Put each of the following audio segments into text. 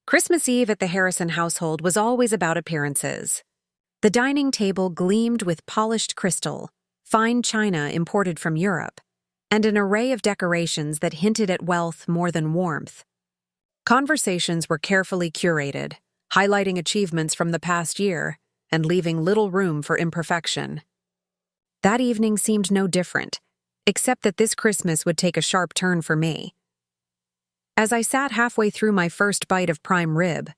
Christmas Eve at the Harrison household was always about appearances. The dining table gleamed with polished crystal, fine china imported from Europe, and an array of decorations that hinted at wealth more than warmth. Conversations were carefully curated, highlighting achievements from the past year and leaving little room for imperfection. That evening seemed no different, except that this Christmas would take a sharp turn for me. As I sat halfway through my first bite of prime rib,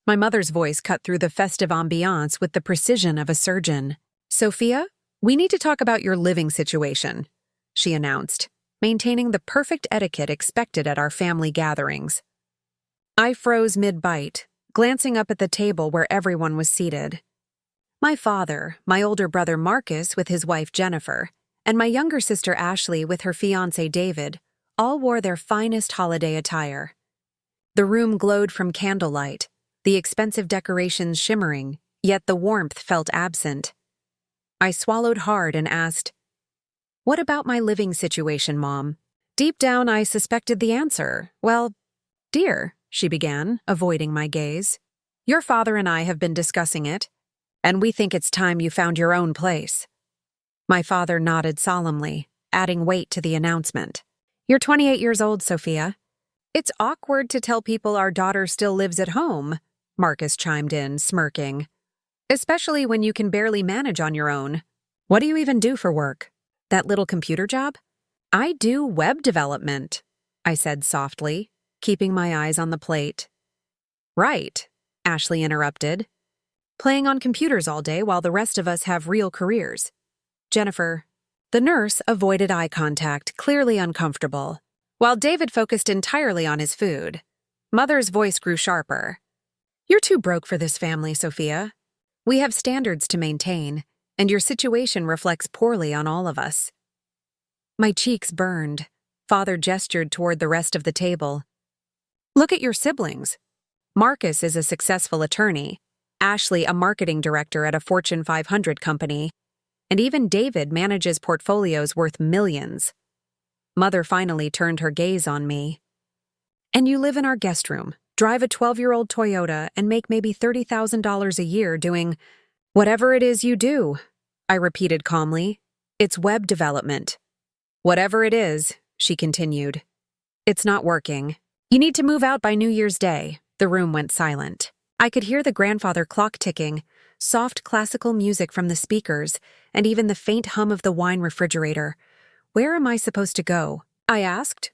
my mother's voice cut through the festive ambiance with the precision of a surgeon. "Sophia, we need to talk about your living situation," she announced, maintaining the perfect etiquette expected at our family gatherings. I froze mid-bite, glancing up at the table where everyone was seated. My father, my older brother Marcus with his wife Jennifer, and my younger sister Ashley with her fiancé David all wore their finest holiday attire. The room glowed from candlelight, the expensive decorations shimmering, yet the warmth felt absent. I swallowed hard and asked, "What about my living situation, Mom?" Deep down, I suspected the answer. "Well, dear," she began, avoiding my gaze, "your father and I have been discussing it, and we think it's time you found your own place." My father nodded solemnly, adding weight to the announcement. "You're 28 years old, Sophia. It's awkward to tell people our daughter still lives at home," Marcus chimed in, smirking. "Especially when you can barely manage on your own. What do you even do for work? That little computer job?" "I do web development," I said softly, keeping my eyes on the plate. "Right," Ashley interrupted. "Playing on computers all day while the rest of us have real careers." Jennifer, the nurse, avoided eye contact, clearly uncomfortable, while David focused entirely on his food. Mother's voice grew sharper. "You're too broke for this family, Sophia. We have standards to maintain, and your situation reflects poorly on all of us." My cheeks burned. Father gestured toward the rest of the table. "Look at your siblings. Marcus is a successful attorney, Ashley a marketing director at a Fortune 500 company, and even David manages portfolios worth millions." Mother finally turned her gaze on me. "And you live in our guest room, drive a 12-year-old Toyota, and make maybe $30,000 a year doing whatever it is you do," I repeated calmly. "It's web development." "Whatever it is," she continued. "It's not working. You need to move out by New Year's Day." The room went silent. I could hear the grandfather clock ticking, soft classical music from the speakers, and even the faint hum of the wine refrigerator. "Where am I supposed to go?" I asked.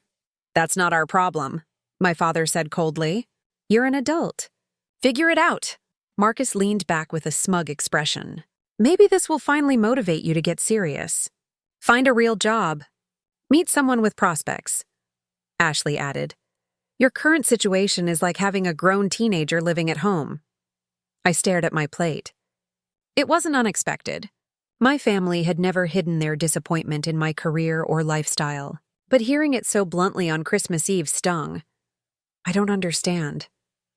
"That's not our problem," my father said coldly. "You're an adult. Figure it out." Marcus leaned back with a smug expression. "Maybe this will finally motivate you to get serious. Find a real job. Meet someone with prospects." Ashley added, "Your current situation is like having a grown teenager living at home." I stared at my plate. It wasn't unexpected. My family had never hidden their disappointment in my career or lifestyle, but hearing it so bluntly on Christmas Eve stung. "I don't understand,"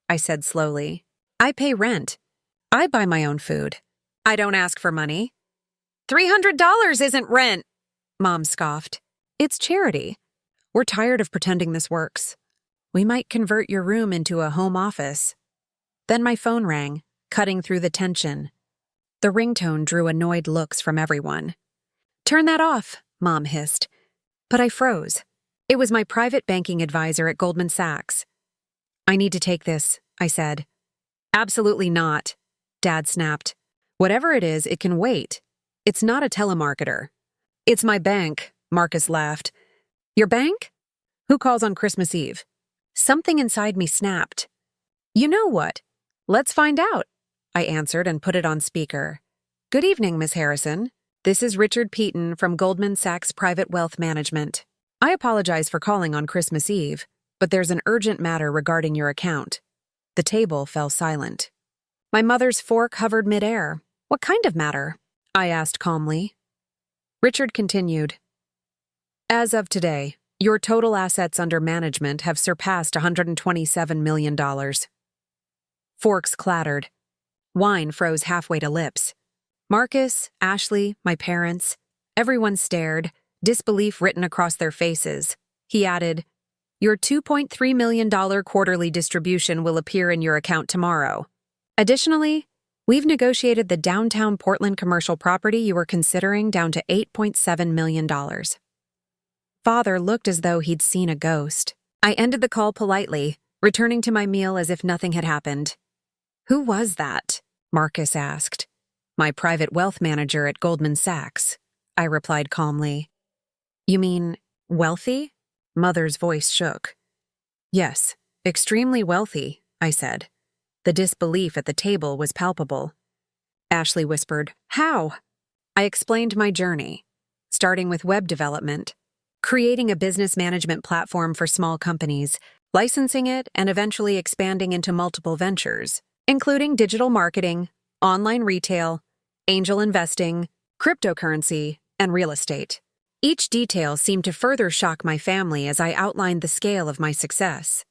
I said slowly. "I pay rent. I buy my own food. I don't ask for money." $300 isn't rent," Mom scoffed. "It's charity. We're tired of pretending this works. We might convert your room into a home office." Then my phone rang, cutting through the tension. The ringtone drew annoyed looks from everyone. "Turn that off," Mom hissed. But I froze. It was my private banking advisor at Goldman Sachs. "I need to take this," I said. "Absolutely not," Dad snapped. "Whatever it is, it can wait. It's not a telemarketer." "It's my bank," Marcus laughed. "Your bank? Who calls on Christmas Eve?" Something inside me snapped. "You know what? Let's find out," I answered and put it on speaker. "Good evening, Miss Harrison. This is Richard Peaton from Goldman Sachs Private Wealth Management. I apologize for calling on Christmas Eve, but there's an urgent matter regarding your account." The table fell silent. My mother's fork hovered midair. "What kind of matter?" I asked calmly. Richard continued. "As of today, your total assets under management have surpassed $127 million. Forks clattered. Wine froze halfway to lips. Marcus, Ashley, my parents, everyone stared, disbelief written across their faces. He added, Your $2.3 million quarterly distribution will appear in your account tomorrow. Additionally, we've negotiated the downtown Portland commercial property you were considering down to $8.7 million. Father looked as though he'd seen a ghost. I ended the call politely, returning to my meal as if nothing had happened. "Who was that?" Marcus asked. "My private wealth manager at Goldman Sachs," I replied calmly. "You mean wealthy?" Mother's voice shook. "Yes, extremely wealthy," I said. The disbelief at the table was palpable. Ashley whispered, "How?" I explained my journey, starting with web development, creating a business management platform for small companies, licensing it, and eventually expanding into multiple ventures, including digital marketing, online retail, angel investing, cryptocurrency, and real estate. Each detail seemed to further shock my family as I outlined the scale of my success.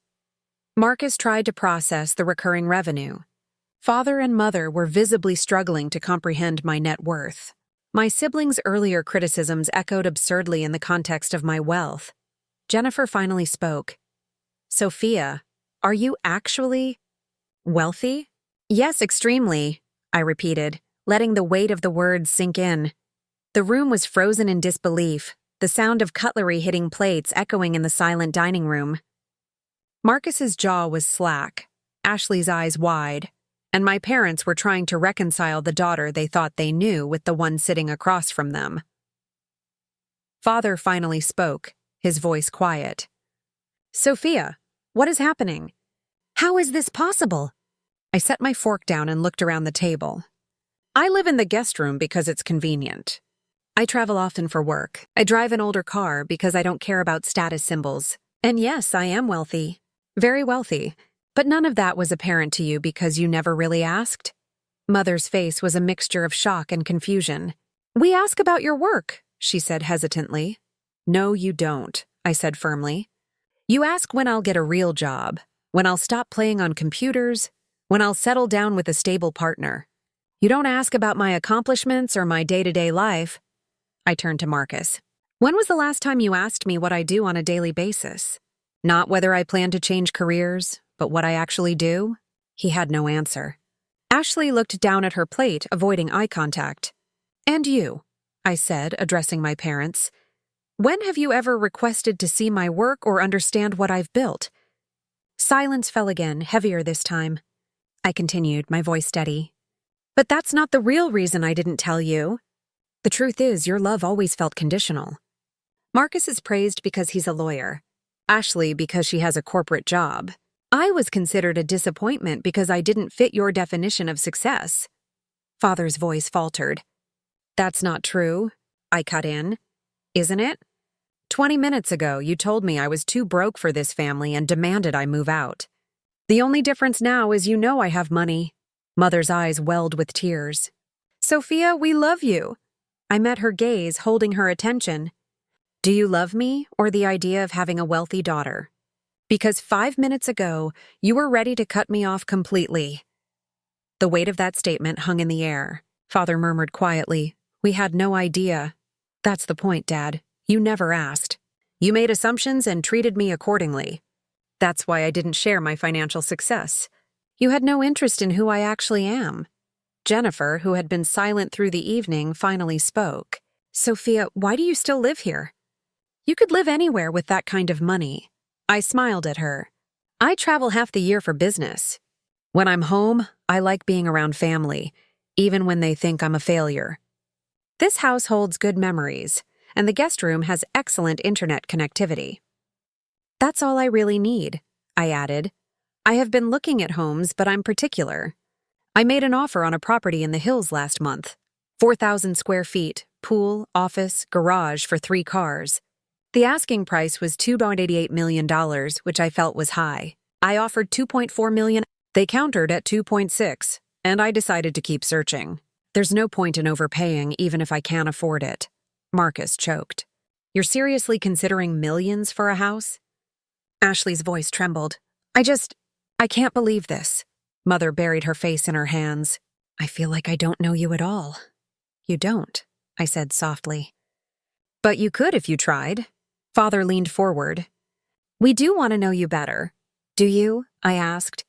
Marcus tried to process the recurring revenue. Father and mother were visibly struggling to comprehend my net worth. My siblings' earlier criticisms echoed absurdly in the context of my wealth. Jennifer finally spoke. "Sophia, are you actually wealthy?" "Yes, extremely," I repeated, letting the weight of the words sink in. The room was frozen in disbelief, the sound of cutlery hitting plates echoing in the silent dining room. Marcus's jaw was slack, Ashley's eyes wide, and my parents were trying to reconcile the daughter they thought they knew with the one sitting across from them. Father finally spoke, his voice quiet. "Sophia, what is happening? How is this possible?" I set my fork down and looked around the table. "I live in the guest room because it's convenient. I travel often for work. I drive an older car because I don't care about status symbols. And yes, I am wealthy. Very wealthy. But none of that was apparent to you because you never really asked?" Mother's face was a mixture of shock and confusion. "We ask about your work," she said hesitantly. "No, you don't," I said firmly. "You ask when I'll get a real job, when I'll stop playing on computers, when I'll settle down with a stable partner. You don't ask about my accomplishments or my day-to-day life." I turned to Marcus. "When was the last time you asked me what I do on a daily basis? Not whether I plan to change careers, but what I actually do?" He had no answer. Ashley looked down at her plate, avoiding eye contact. "And you," I said, addressing my parents. "When have you ever requested to see my work or understand what I've built?" Silence fell again, heavier this time. I continued, my voice steady. "But that's not the real reason I didn't tell you. The truth is, your love always felt conditional. Marcus is praised because he's a lawyer. Ashley because she has a corporate job. I was considered a disappointment because I didn't fit your definition of success." Father's voice faltered. "That's not true," I cut in. "Isn't it? 20 minutes ago, you told me I was too broke for this family and demanded I move out. The only difference now is you know I have money." Mother's eyes welled with tears. "Sophia, we love you." I met her gaze, holding her attention. "Do you love me or the idea of having a wealthy daughter? Because 5 minutes ago, you were ready to cut me off completely." The weight of that statement hung in the air. Father murmured quietly, "We had no idea." "That's the point, Dad. You never asked. You made assumptions and treated me accordingly. That's why I didn't share my financial success. You had no interest in who I actually am." Jennifer, who had been silent through the evening, finally spoke. "Sophia, why do you still live here? You could live anywhere with that kind of money." I smiled at her. "I travel half the year for business. When I'm home, I like being around family, even when they think I'm a failure. This house holds good memories, and the guest room has excellent internet connectivity." "That's all I really need," I added. "I have been looking at homes, but I'm particular. I made an offer on a property in the hills last month. 4,000 square feet, pool, office, garage for 3 cars. The asking price was $2.88 million, which I felt was high. I offered $2.4 million. They countered at 2.6, and I decided to keep searching. There's no point in overpaying even if I can't afford it." Marcus choked. "You're seriously considering millions for a house?" Ashley's voice trembled. I can't believe this." Mother buried her face in her hands. "I feel like I don't know you at all." "You don't," I said softly. "But you could if you tried." Father leaned forward. We do want to know you better. Do you? I asked.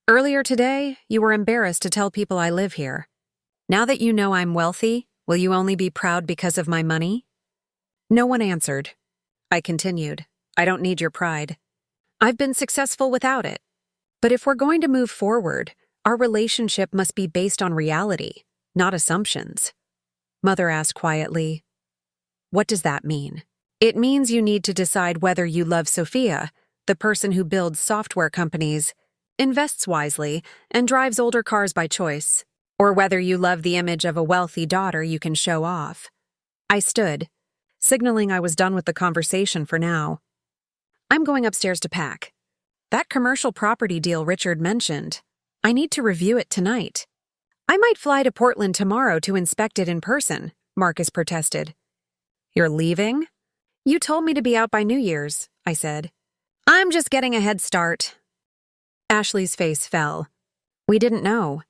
Earlier today, you were embarrassed to tell people I live here. Now that you know I'm wealthy, will you only be proud because of my money? No one answered. I continued. I don't need your pride. I've been successful without it. But if we're going to move forward, our relationship must be based on reality, not assumptions. Mother asked quietly, What does that mean? It means you need to decide whether you love Sophia, the person who builds software companies, invests wisely, and drives older cars by choice, or whether you love the image of a wealthy daughter you can show off. I stood, signaling I was done with the conversation for now. I'm going upstairs to pack. That commercial property deal Richard mentioned, I need to review it tonight. I might fly to Portland tomorrow to inspect it in person, Marcus protested. You're leaving? You told me to be out by New Year's, I said. I'm just getting a head start. Ashley's face fell. We didn't know.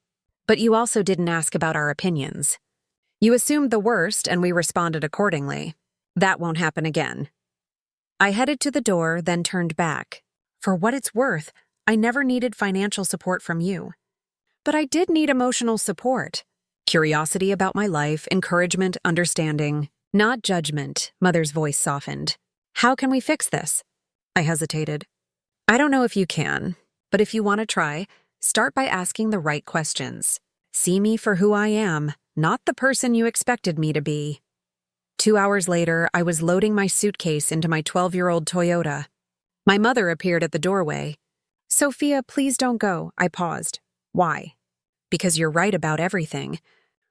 But you also didn't ask about our opinions. You assumed the worst and we responded accordingly. That won't happen again. I headed to the door, then turned back. For what it's worth, I never needed financial support from you. But I did need emotional support. Curiosity about my life, encouragement, understanding. Not judgment, Mother's voice softened. How can we fix this? I hesitated. I don't know if you can, but if you want to try, start by asking the right questions. See me for who I am, not the person you expected me to be. 2 hours later, I was loading my suitcase into my 12-year-old Toyota. My mother appeared at the doorway. Sophia, please don't go, I paused. Why? Because you're right about everything.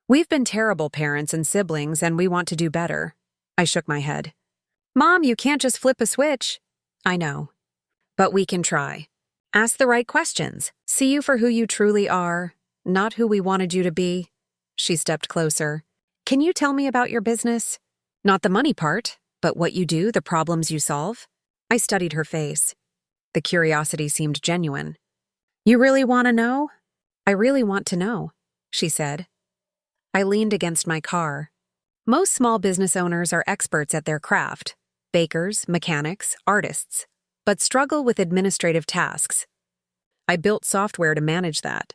We've been terrible parents and siblings, and we want to do better. I shook my head. Mom, you can't just flip a switch. I know. But we can try. Ask the right questions. See you for who you truly are, not who we wanted you to be. She stepped closer. Can you tell me about your business? Not the money part, but what you do, the problems you solve? I studied her face. The curiosity seemed genuine. You really want to know? I really want to know, she said. I leaned against my car. Most small business owners are experts at their craft, bakers, mechanics, artists, but struggle with administrative tasks. I built software to manage that.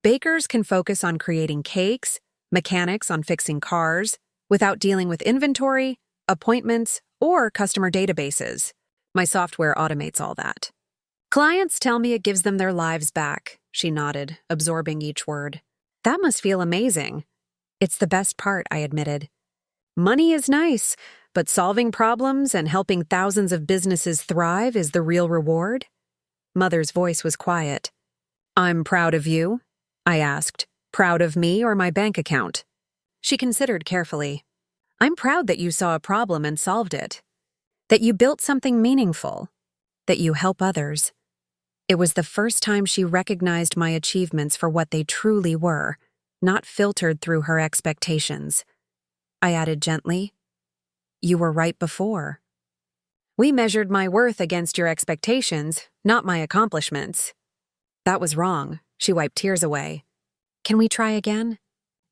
Bakers can focus on creating cakes, mechanics on fixing cars, without dealing with inventory, appointments, or customer databases. My software automates all that. Clients tell me it gives them their lives back, she nodded, absorbing each word. That must feel amazing. It's the best part, I admitted. Money is nice, but solving problems and helping thousands of businesses thrive is the real reward? Mother's voice was quiet. I'm proud of you, I asked. Proud of me or my bank account? She considered carefully. I'm proud that you saw a problem and solved it. That you built something meaningful. That you help others. It was the first time she recognized my achievements for what they truly were, not filtered through her expectations. I added gently, You were right before. We measured my worth against your expectations, not my accomplishments. That was wrong. She wiped tears away. Can we try again?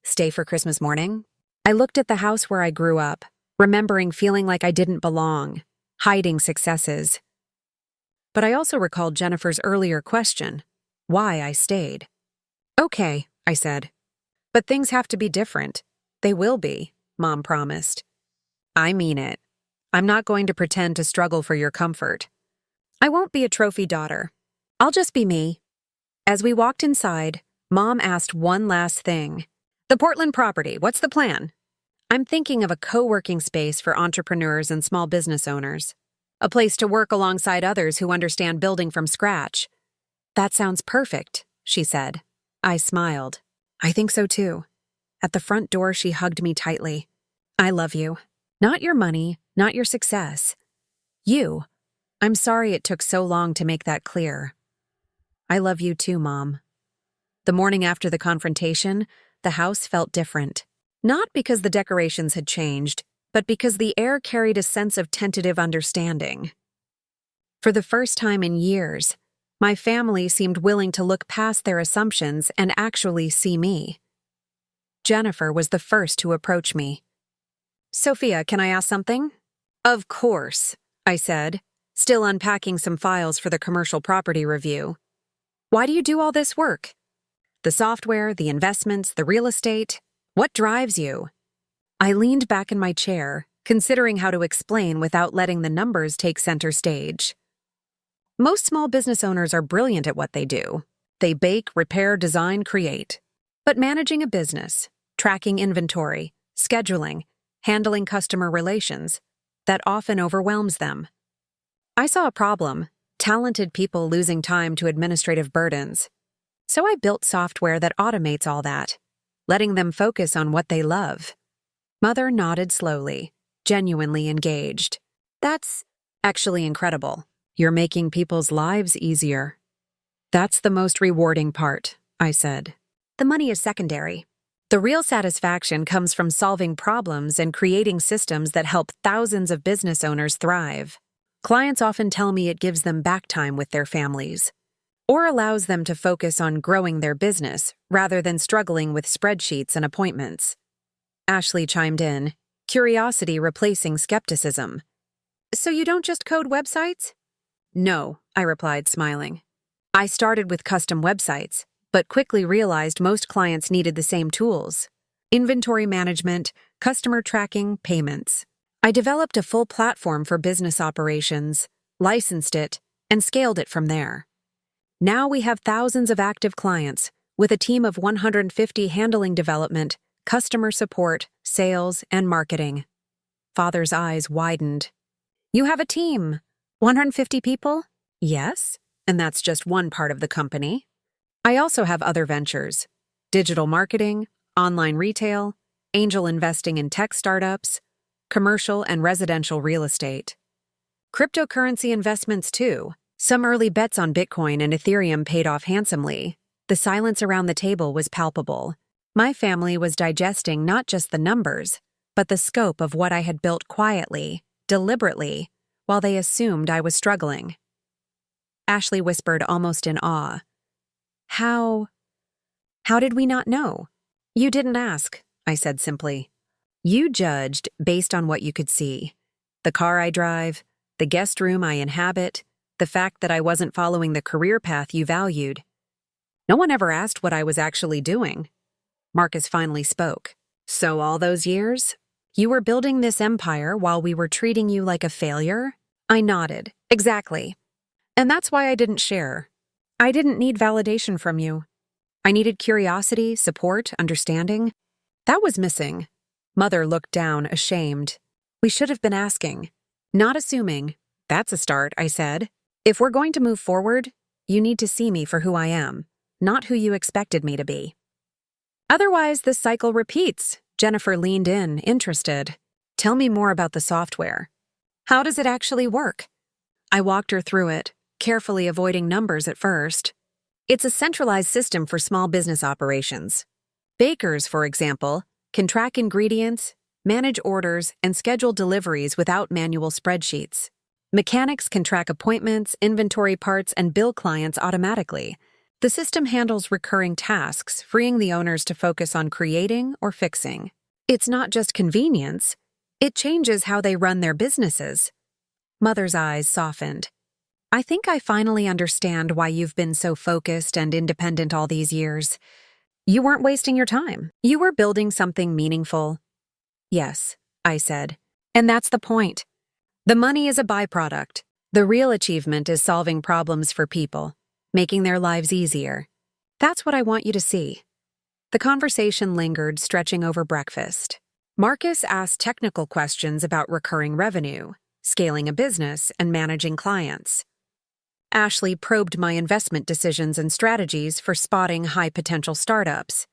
Stay for Christmas morning? I looked at the house where I grew up, remembering feeling like I didn't belong, hiding successes. But I also recalled Jennifer's earlier question, why I stayed. Okay, I said. But things have to be different. They will be, Mom promised. I mean it. I'm not going to pretend to struggle for your comfort. I won't be a trophy daughter. I'll just be me. As we walked inside, Mom asked one last thing. The Portland property, what's the plan? I'm thinking of a co-working space for entrepreneurs and small business owners. A place to work alongside others who understand building from scratch. That sounds perfect, she said. I smiled. I think so too. At the front door, she hugged me tightly. I love you. Not your money, not your success. You. I'm sorry it took so long to make that clear. I love you too, Mom. The morning after the confrontation, the house felt different. Not because the decorations had changed, but because the air carried a sense of tentative understanding. For the first time in years, my family seemed willing to look past their assumptions and actually see me. Jennifer was the first to approach me. Sophia, can I ask something? Of course, I said. still unpacking some files for the commercial property review. Why do you do all this work? The software, the investments, the real estate. What drives you? I leaned back in my chair, considering how to explain without letting the numbers take center stage. Most small business owners are brilliant at what they do. They bake, repair, design, create. But managing a business, tracking inventory, scheduling, handling customer relations, that often overwhelms them. I saw a problem, talented people losing time to administrative burdens. So I built software that automates all that, letting them focus on what they love. Mother nodded slowly, genuinely engaged. That's actually incredible. You're making people's lives easier. That's the most rewarding part, I said. The money is secondary. The real satisfaction comes from solving problems and creating systems that help thousands of business owners thrive. Clients often tell me it gives them back time with their families, or allows them to focus on growing their business rather than struggling with spreadsheets and appointments. Ashley chimed in, curiosity replacing skepticism. So you don't just code websites? No, I replied, smiling. I started with custom websites, but quickly realized most clients needed the same tools: inventory management, customer tracking, payments. I developed a full platform for business operations, licensed it, and scaled it from there. Now we have thousands of active clients, with a team of 150 handling development, customer support, sales, and marketing. Father's eyes widened. You have a team? 150 people? Yes, and that's just one part of the company. I also have other ventures: digital marketing, online retail, angel investing in tech startups, commercial and residential real estate. Cryptocurrency investments too. Some early bets on Bitcoin and Ethereum paid off handsomely. The silence around the table was palpable. My family was digesting not just the numbers, but the scope of what I had built quietly, deliberately, while they assumed I was struggling. Ashley whispered almost in awe. How did we not know? You didn't ask, I said simply. You judged based on what you could see. The car I drive, the guest room I inhabit, the fact that I wasn't following the career path you valued. No one ever asked what I was actually doing. Marcus finally spoke. So all those years? You were building this empire while we were treating you like a failure? I nodded. Exactly. And that's why I didn't share. I didn't need validation from you. I needed curiosity, support, understanding. That was missing. Mother looked down, ashamed. We should have been asking. Not assuming. That's a start, I said. If we're going to move forward, you need to see me for who I am, not who you expected me to be. Otherwise, this cycle repeats. Jennifer leaned in, interested. Tell me more about the software. How does it actually work? I walked her through it, carefully avoiding numbers at first. It's a centralized system for small business operations. Bakers, for example, can track ingredients, manage orders, and schedule deliveries without manual spreadsheets. Mechanics can track appointments, inventory parts, and bill clients automatically. The system handles recurring tasks, freeing the owners to focus on creating or fixing. It's not just convenience, it changes how they run their businesses. Mother's eyes softened. I think I finally understand why you've been so focused and independent all these years. You weren't wasting your time. You were building something meaningful. Yes, I said. And that's the point. The money is a byproduct. The real achievement is solving problems for people, making their lives easier. That's what I want you to see. The conversation lingered, stretching over breakfast. Marcus asked technical questions about recurring revenue, scaling a business, and managing clients. Ashley probed my investment decisions and strategies for spotting high-potential startups.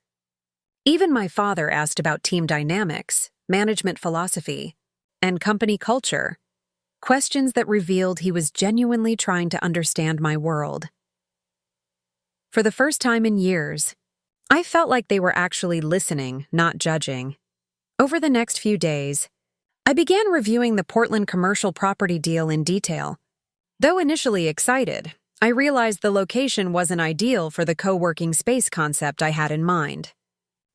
Even my father asked about team dynamics, management philosophy, and company culture, questions that revealed he was genuinely trying to understand my world. For the first time in years, I felt like they were actually listening, not judging. Over the next few days, I began reviewing the Portland commercial property deal in detail. Though initially excited, I realized the location wasn't ideal for the co-working space concept I had in mind.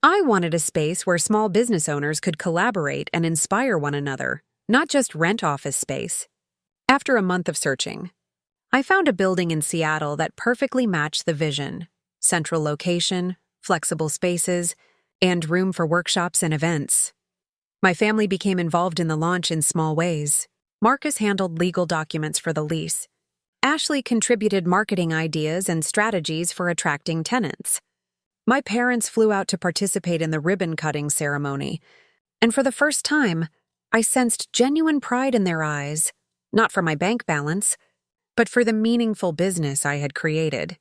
I wanted a space where small business owners could collaborate and inspire one another, not just rent office space. After a month of searching, I found a building in Seattle that perfectly matched the vision: central location, flexible spaces, and room for workshops and events. My family became involved in the launch in small ways. Marcus handled legal documents for the lease. Ashley contributed marketing ideas and strategies for attracting tenants. My parents flew out to participate in the ribbon-cutting ceremony, and for the first time, I sensed genuine pride in their eyes, not for my bank balance, but for the meaningful business I had created.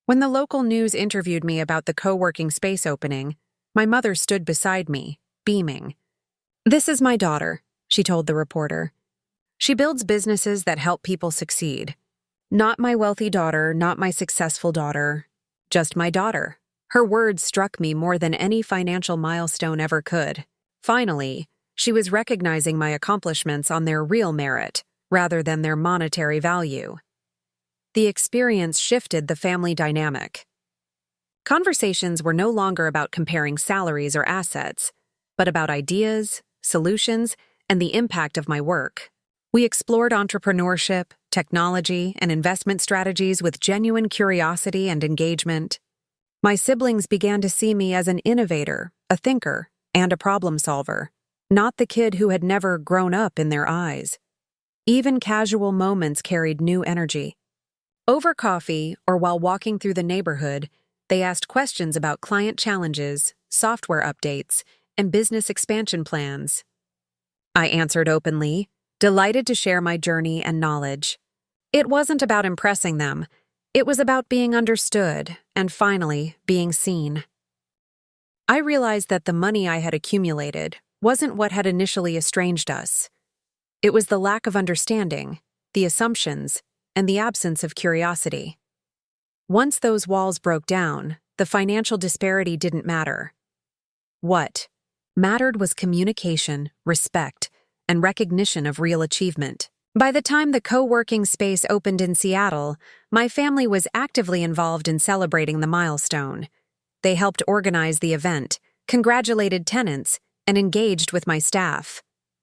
When the local news interviewed me about the co-working space opening, my mother stood beside me, beaming. "This is my daughter," she told the reporter. "She builds businesses that help people succeed. Not my wealthy daughter, not my successful daughter, just my daughter." Her words struck me more than any financial milestone ever could. Finally, she was recognizing my accomplishments on their real merit, rather than their monetary value. The experience shifted the family dynamic. Conversations were no longer about comparing salaries or assets, but about ideas, solutions, and the impact of my work. We explored entrepreneurship, technology, and investment strategies with genuine curiosity and engagement. My siblings began to see me as an innovator, a thinker, and a problem solver, not the kid who had never grown up in their eyes. Even casual moments carried new energy. Over coffee or while walking through the neighborhood, they asked questions about client challenges, software updates, and business expansion plans. I answered openly, delighted to share my journey and knowledge. It wasn't about impressing them. It was about being understood and finally being seen. I realized that the money I had accumulated wasn't what had initially estranged us. It was the lack of understanding, the assumptions, and the absence of curiosity. Once those walls broke down, the financial disparity didn't matter. What mattered was communication, respect, and recognition of real achievement. By the time the co-working space opened in Seattle, my family was actively involved in celebrating the milestone. They helped organize the event, congratulated tenants, and engaged with my staff.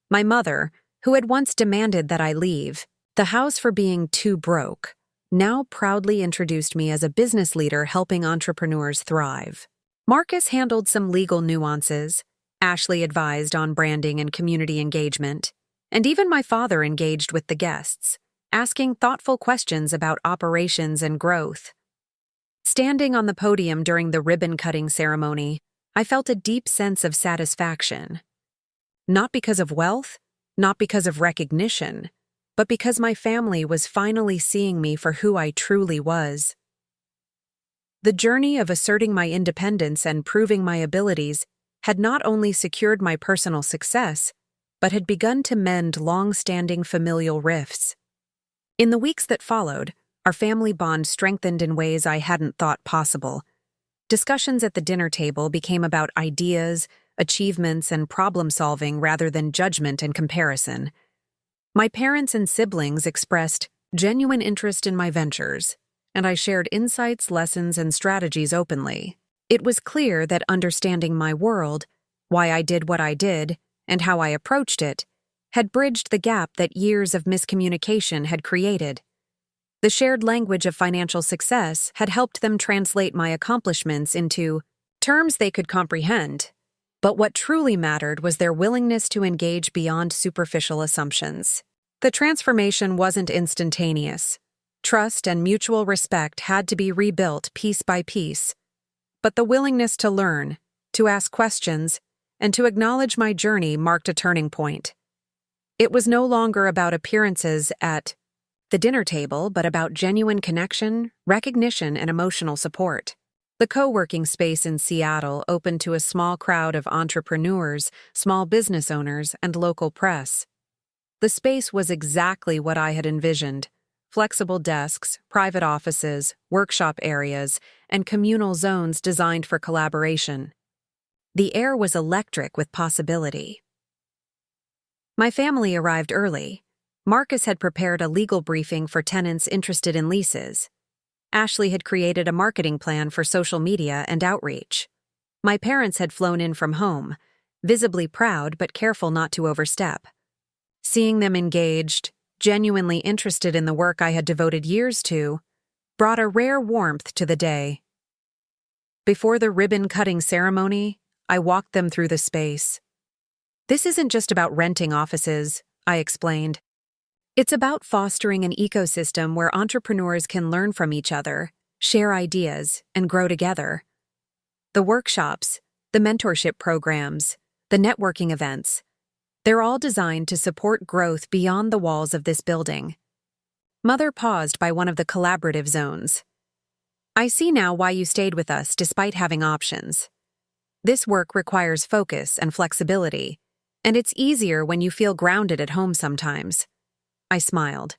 My mother, who had once demanded that I leave the house for being too broke, now proudly introduced me as a business leader helping entrepreneurs thrive. Marcus handled some legal nuances. Ashley advised on branding and community engagement. And even my father engaged with the guests, asking thoughtful questions about operations and growth. Standing on the podium during the ribbon-cutting ceremony, I felt a deep sense of satisfaction. Not because of wealth, not because of recognition, but because my family was finally seeing me for who I truly was. The journey of asserting my independence and proving my abilities had not only secured my personal success, but had begun to mend long-standing familial rifts. In the weeks that followed, our family bond strengthened in ways I hadn't thought possible. Discussions at the dinner table became about ideas, achievements, and problem-solving rather than judgment and comparison. My parents and siblings expressed genuine interest in my ventures, and I shared insights, lessons, and strategies openly. It was clear that understanding my world, why I did what I did, and how I approached it, had bridged the gap that years of miscommunication had created. The shared language of financial success had helped them translate my accomplishments into terms they could comprehend, but what truly mattered was their willingness to engage beyond superficial assumptions. The transformation wasn't instantaneous. Trust and mutual respect had to be rebuilt piece by piece, but the willingness to learn, to ask questions, and to acknowledge my journey marked a turning point. It was no longer about appearances at the dinner table, but about genuine connection, recognition, and emotional support. The co-working space in Seattle opened to a small crowd of entrepreneurs, small business owners, and local press. The space was exactly what I had envisioned: flexible desks, private offices, workshop areas, and communal zones designed for collaboration. The air was electric with possibility. My family arrived early. Marcus had prepared a legal briefing for tenants interested in leases. Ashley had created a marketing plan for social media and outreach. My parents had flown in from home, visibly proud but careful not to overstep. Seeing them engaged, genuinely interested in the work I had devoted years to, brought a rare warmth to the day. Before the ribbon-cutting ceremony, I walked them through the space. "This isn't just about renting offices," I explained. "It's about fostering an ecosystem where entrepreneurs can learn from each other, share ideas, and grow together. The workshops, the mentorship programs, the networking events, they're all designed to support growth beyond the walls of this building." Mother paused by one of the collaborative zones. "I see now why you stayed with us despite having options. This work requires focus and flexibility, and it's easier when you feel grounded at home sometimes." I smiled.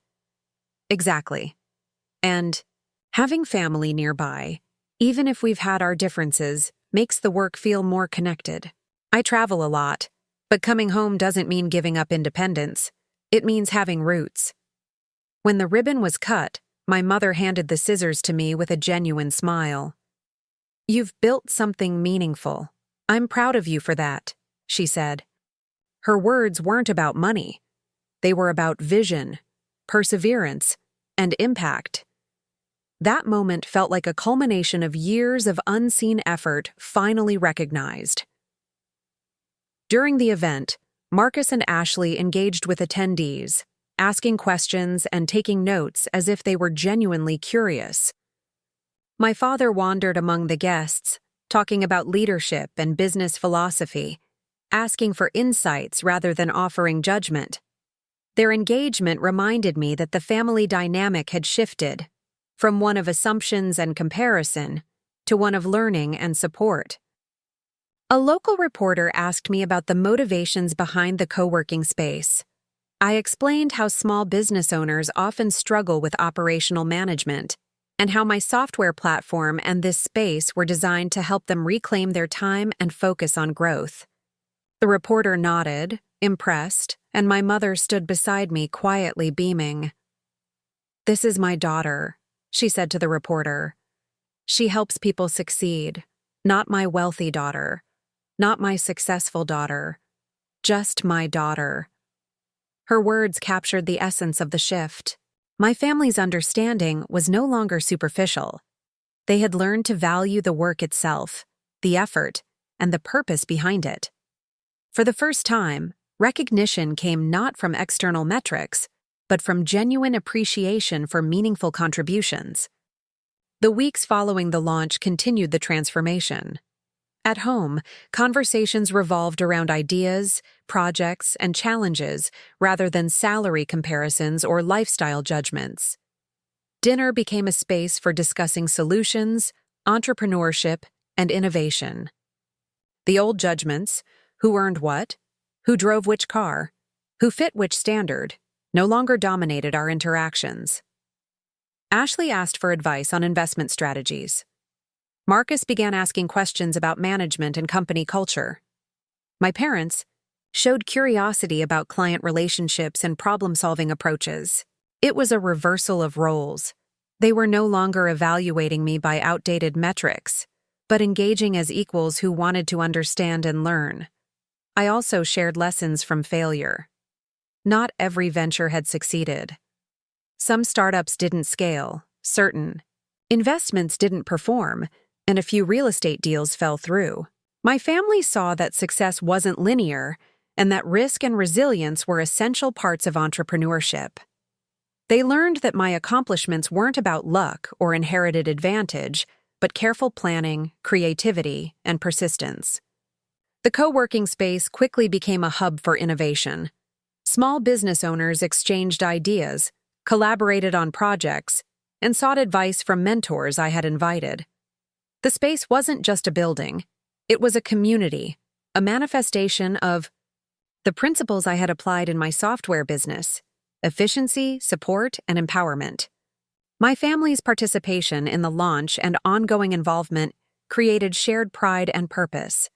"Exactly. And having family nearby, even if we've had our differences, makes the work feel more connected. I travel a lot, but coming home doesn't mean giving up independence. It means having roots." When the ribbon was cut, my mother handed the scissors to me with a genuine smile. "You've built something meaningful. I'm proud of you for that," she said. Her words weren't about money. They were about vision, perseverance, and impact. That moment felt like a culmination of years of unseen effort finally recognized. During the event, Marcus and Ashley engaged with attendees, asking questions and taking notes as if they were genuinely curious. My father wandered among the guests, talking about leadership and business philosophy, asking for insights rather than offering judgment. Their engagement reminded me that the family dynamic had shifted, from one of assumptions and comparison to one of learning and support. A local reporter asked me about the motivations behind the co-working space. I explained how small business owners often struggle with operational management, and how my software platform and this space were designed to help them reclaim their time and focus on growth. The reporter nodded, impressed, and my mother stood beside me quietly beaming. "This is my daughter," she said to the reporter. "She helps people succeed, not my wealthy daughter, not my successful daughter, just my daughter." Her words captured the essence of the shift. My family's understanding was no longer superficial. They had learned to value the work itself, the effort, and the purpose behind it. For the first time, recognition came not from external metrics, but from genuine appreciation for meaningful contributions. The weeks following the launch continued the transformation. At home, conversations revolved around ideas, projects, and challenges rather than salary comparisons or lifestyle judgments. Dinner became a space for discussing solutions, entrepreneurship, and innovation. The old judgments, who earned what, who drove which car, who fit which standard, no longer dominated our interactions. Ashley asked for advice on investment strategies. Marcus began asking questions about management and company culture. My parents showed curiosity about client relationships and problem-solving approaches. It was a reversal of roles. They were no longer evaluating me by outdated metrics, but engaging as equals who wanted to understand and learn. I also shared lessons from failure. Not every venture had succeeded. Some startups didn't scale, certain. Investments didn't perform, and a few real estate deals fell through. My family saw that success wasn't linear and that risk and resilience were essential parts of entrepreneurship. They learned that my accomplishments weren't about luck or inherited advantage, but careful planning, creativity, and persistence. The co-working space quickly became a hub for innovation. Small business owners exchanged ideas, collaborated on projects, and sought advice from mentors I had invited. The space wasn't just a building. It was a community, a manifestation of the principles I had applied in my software business: efficiency, support, and empowerment. My family's participation in the launch and ongoing involvement created shared pride and purpose.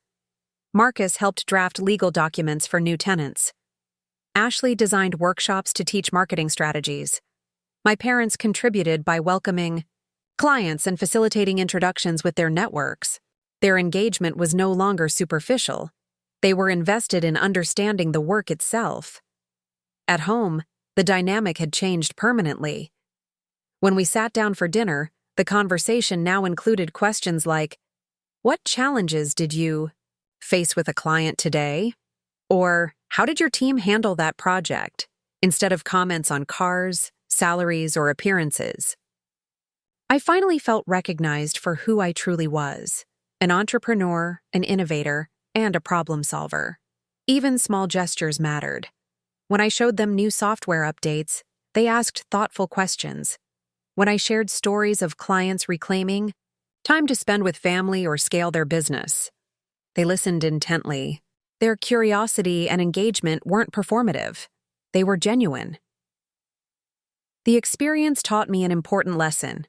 Marcus helped draft legal documents for new tenants. Ashley designed workshops to teach marketing strategies. My parents contributed by welcoming clients and facilitating introductions with their networks. Their engagement was no longer superficial. They were invested in understanding the work itself. At home, the dynamic had changed permanently. When we sat down for dinner, the conversation now included questions like, "What challenges did you face with a client today?" Or, "How did your team handle that project?" instead of comments on cars, salaries, or appearances. I finally felt recognized for who I truly was: an entrepreneur, an innovator, and a problem solver. Even small gestures mattered. When I showed them new software updates, they asked thoughtful questions. When I shared stories of clients reclaiming time to spend with family or scale their business, they listened intently. Their curiosity and engagement weren't performative. They were genuine. The experience taught me an important lesson.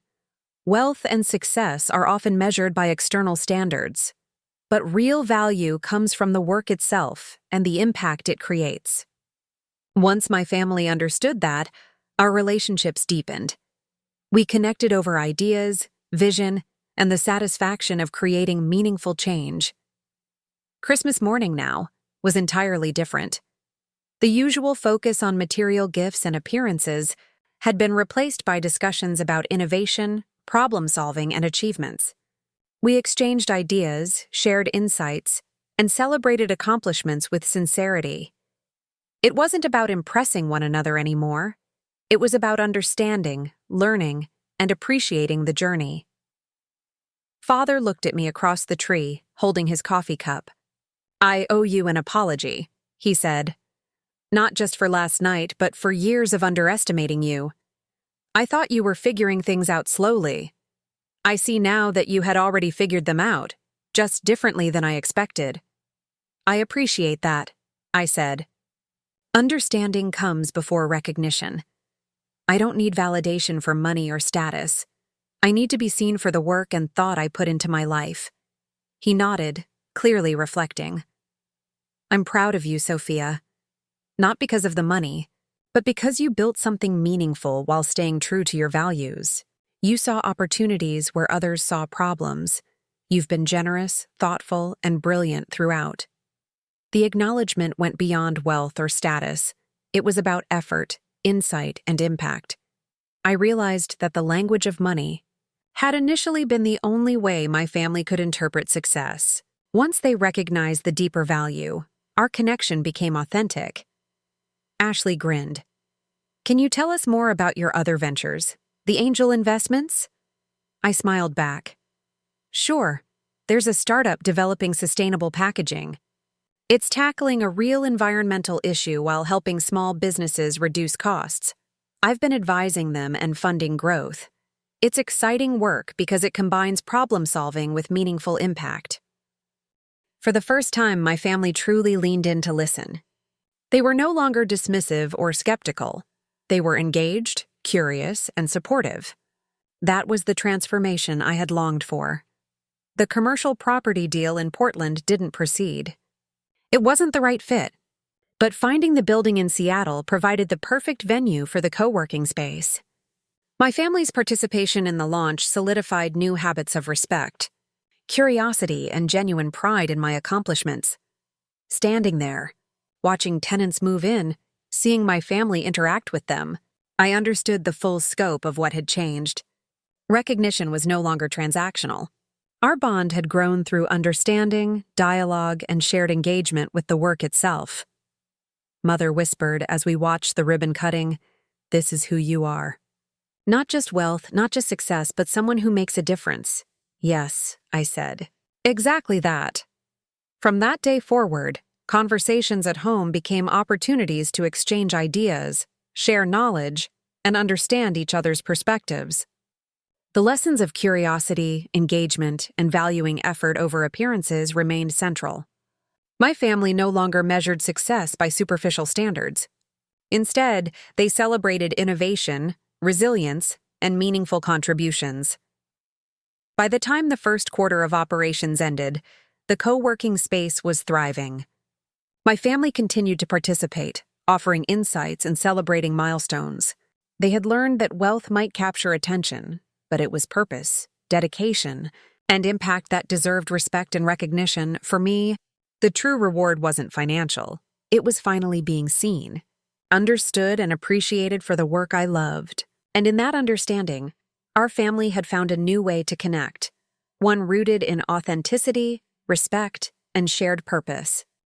Wealth and success are often measured by external standards, but real value comes from the work itself and the impact it creates. Once my family understood that, our relationships deepened. We connected over ideas, vision, and the satisfaction of creating meaningful change. Christmas morning now was entirely different. The usual focus on material gifts and appearances had been replaced by discussions about innovation, problem-solving, and achievements. We exchanged ideas, shared insights, and celebrated accomplishments with sincerity. It wasn't about impressing one another anymore. It was about understanding, learning, and appreciating the journey. Father looked at me across the tree, holding his coffee cup. "I owe you an apology," he said. "Not just for last night, but for years of underestimating you. I thought you were figuring things out slowly. I see now that you had already figured them out, just differently than I expected." "I appreciate that," I said. Understanding comes before recognition. I don't need validation for money or status. I need to be seen for the work and thought I put into my life. He nodded, clearly reflecting. "I'm proud of you, Sophia. Not because of the money, but because you built something meaningful while staying true to your values. You saw opportunities where others saw problems. You've been generous, thoughtful, and brilliant throughout." The acknowledgement went beyond wealth or status. It was about effort, insight, and impact. I realized that the language of money had initially been the only way my family could interpret success. Once they recognized the deeper value, our connection became authentic. Ashley grinned. "Can you tell us more about your other ventures, the angel investments?" I smiled back. "Sure. There's a startup developing sustainable packaging. It's tackling a real environmental issue while helping small businesses reduce costs. I've been advising them and funding growth. It's exciting work because it combines problem-solving with meaningful impact." For the first time, my family truly leaned in to listen. They were no longer dismissive or skeptical. They were engaged, curious, and supportive. That was the transformation I had longed for. The commercial property deal in Portland didn't proceed. It wasn't the right fit, but finding the building in Seattle provided the perfect venue for the co-working space. My family's participation in the launch solidified new habits of respect, curiosity, and genuine pride in my accomplishments. Standing there, watching tenants move in, seeing my family interact with them, I understood the full scope of what had changed. Recognition was no longer transactional. Our bond had grown through understanding, dialogue, and shared engagement with the work itself. Mother whispered as we watched the ribbon cutting, "This is who you are. Not just wealth, not just success, but someone who makes a difference." "Yes," I said. "Exactly that." From that day forward, conversations at home became opportunities to exchange ideas, share knowledge, and understand each other's perspectives. The lessons of curiosity, engagement, and valuing effort over appearances remained central. My family no longer measured success by superficial standards. Instead, they celebrated innovation, resilience, and meaningful contributions. By the time the first quarter of operations ended, the co-working space was thriving. My family continued to participate, offering insights and celebrating milestones. They had learned that wealth might capture attention, but it was purpose, dedication, and impact that deserved respect and recognition. For me, the true reward wasn't financial. It was finally being seen. understood and appreciated for the work I loved. And in that understanding, our family had found a new way to connect, one rooted in authenticity, respect, and shared purpose.